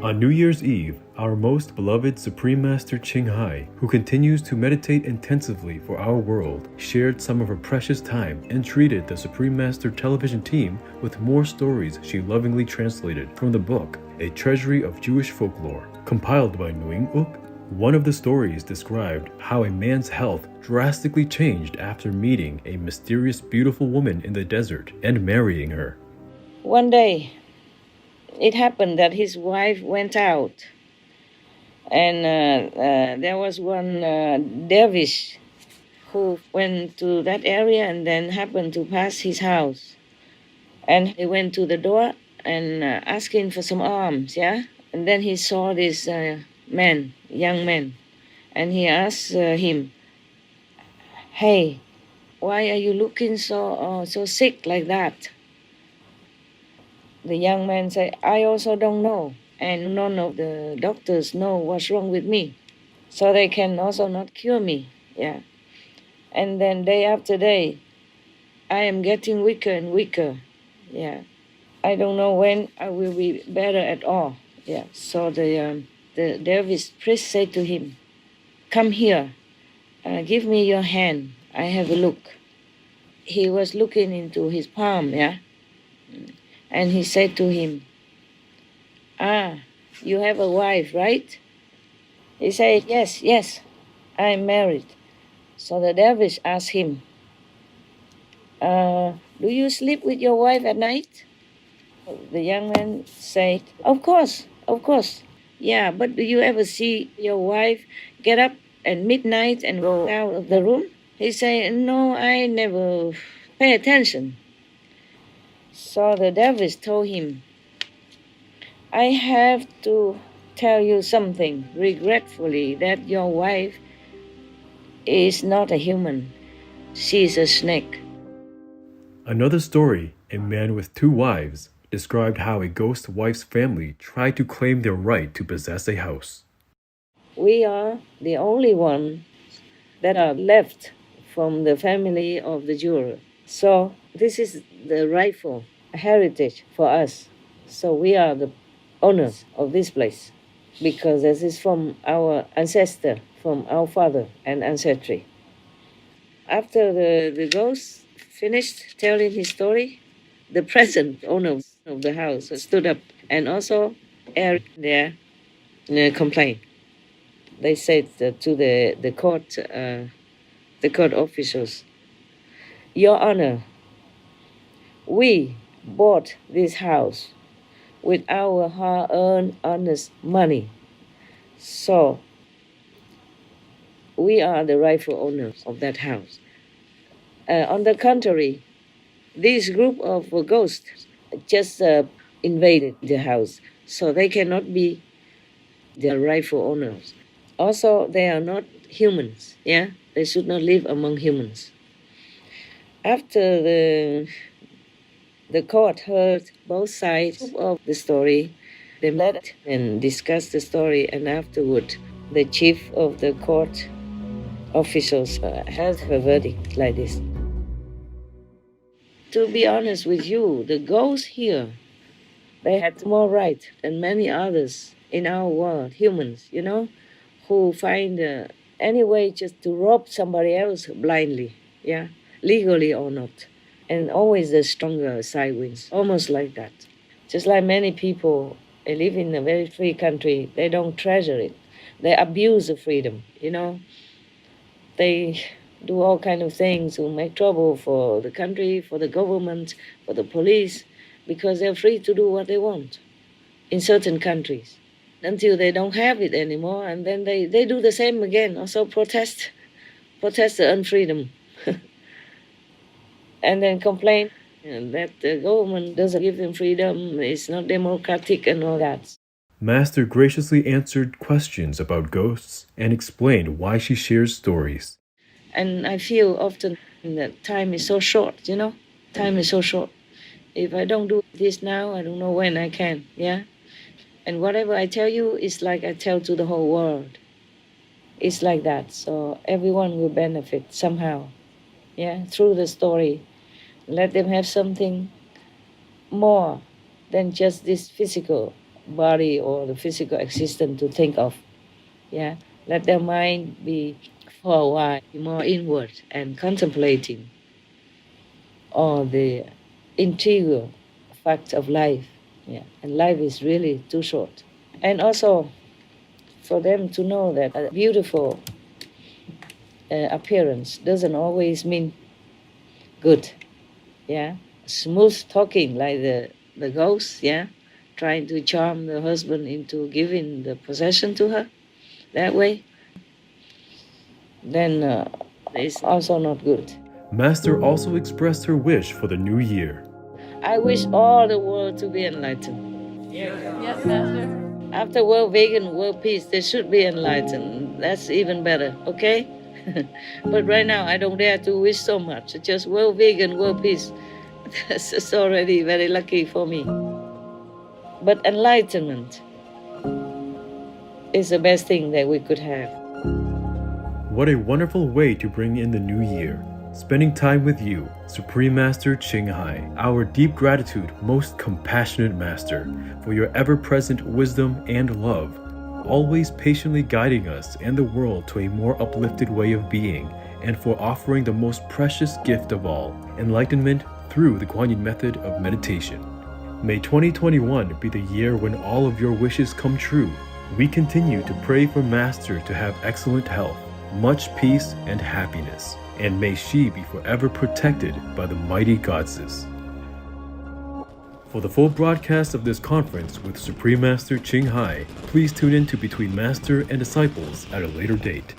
On New Year's Eve, our most beloved Supreme Master Ching Hai, who continues to meditate intensively for our world, shared some of her precious time and treated the Supreme Master television team with more stories she lovingly translated from the book, A Treasury of Jewish Folklore, compiled by Nguyen Uk. One of the stories described how a man's health drastically changed after meeting a mysterious beautiful woman in the desert and marrying her. One day, it happened that his wife went out, and there was one dervish who went to that area and then happened to pass his house. And he went to the door and asking for some alms, yeah? And then he saw this young man, and he asked him, "Hey, why are you looking so sick like that?" The young man said, "I also don't know, and none of the doctors know what's wrong with me, so they can also not cure me." Yeah. And then day after day, I am getting weaker and weaker. Yeah. I don't know when I will be better at all. Yeah. So the dervish priest said to him, "Come here, give me your hand. I have a look." He was looking into his palm, yeah. And he said to him, "You have a wife, right?" He said, Yes, I'm married." So the dervish asked him, "Do you sleep with your wife at night?" The young man said, Of course. Yeah, but do you ever see your wife get up at midnight and go out of the room?" He said, "No, I never pay attention." So the dervish told him, "I have to tell you something regretfully, that your wife is not a human. She's a snake." Another story, A Man with Two Wives, described how a ghost wife's family tried to claim their right to possess a house. We are the only ones that are left from the family of the juror. So this is the rightful heritage for us. So we are the owners of this place, because this is from our ancestor, from our father and ancestry. After the ghost finished telling his story, the present owner of the house stood up and also aired their complaint. They said to the court officials, "Your Honor, we bought this house with our hard-earned, honest money. So we are the rightful owners of that house. On the contrary, this group of ghosts just invaded the house, so they cannot be the rightful owners. Also, they are not humans, yeah? They should not live among humans." After the court heard both sides of the story, they met and discussed the story, and afterward, the chief of the court officials held a verdict like this. To be honest with you, the ghosts here, they had more right than many others in our world, humans, who find any way just to rob somebody else blindly, yeah, legally or not. And always the stronger side wins, almost like that. Just like many people, they live in a very free country, they don't treasure it. They abuse the freedom, They do all kind of things to make trouble for the country, for the government, for the police, because they're free to do what they want in certain countries until they don't have it anymore, and then they do the same again, also protest the unfreedom, and then complain that the government doesn't give them freedom, it's not democratic and all that. Master graciously answered questions about ghosts and explained why she shares stories. And I feel often that time is so short, Time is so short. If I don't do this now, I don't know when I can, yeah? And whatever I tell you is like I tell to the whole world. It's like that. So everyone will benefit somehow, yeah, through the story. Let them have something more than just this physical body or the physical existence to think of. Yeah, let their mind be for a while more inward and contemplating all the integral facts of life. Yeah, and life is really too short. And also for them to know that a beautiful appearance doesn't always mean good. Yeah, smooth talking like the ghost. Yeah, trying to charm the husband into giving the possession to her that way, then it's also not good. Master also expressed her wish for the new year. I wish all the world to be enlightened. Yes, Master. After world vegan, world peace, they should be enlightened. That's even better, okay? But right now, I don't dare to wish so much. Just world vegan, world peace. That's already very lucky for me. But enlightenment is the best thing that we could have. What a wonderful way to bring in the new year. Spending time with you, Supreme Master Ching Hai, our deep gratitude, most compassionate Master, for your ever-present wisdom and love, always patiently guiding us and the world to a more uplifted way of being, and for offering the most precious gift of all, enlightenment through the Kuan Yin method of meditation. May 2021 be the year when all of your wishes come true. We continue to pray for Master to have excellent health, much peace and happiness, and may she be forever protected by the mighty goddesses. For the full broadcast of this conference with Supreme Master Ching Hai, please tune in to Between Master and Disciples at a later date.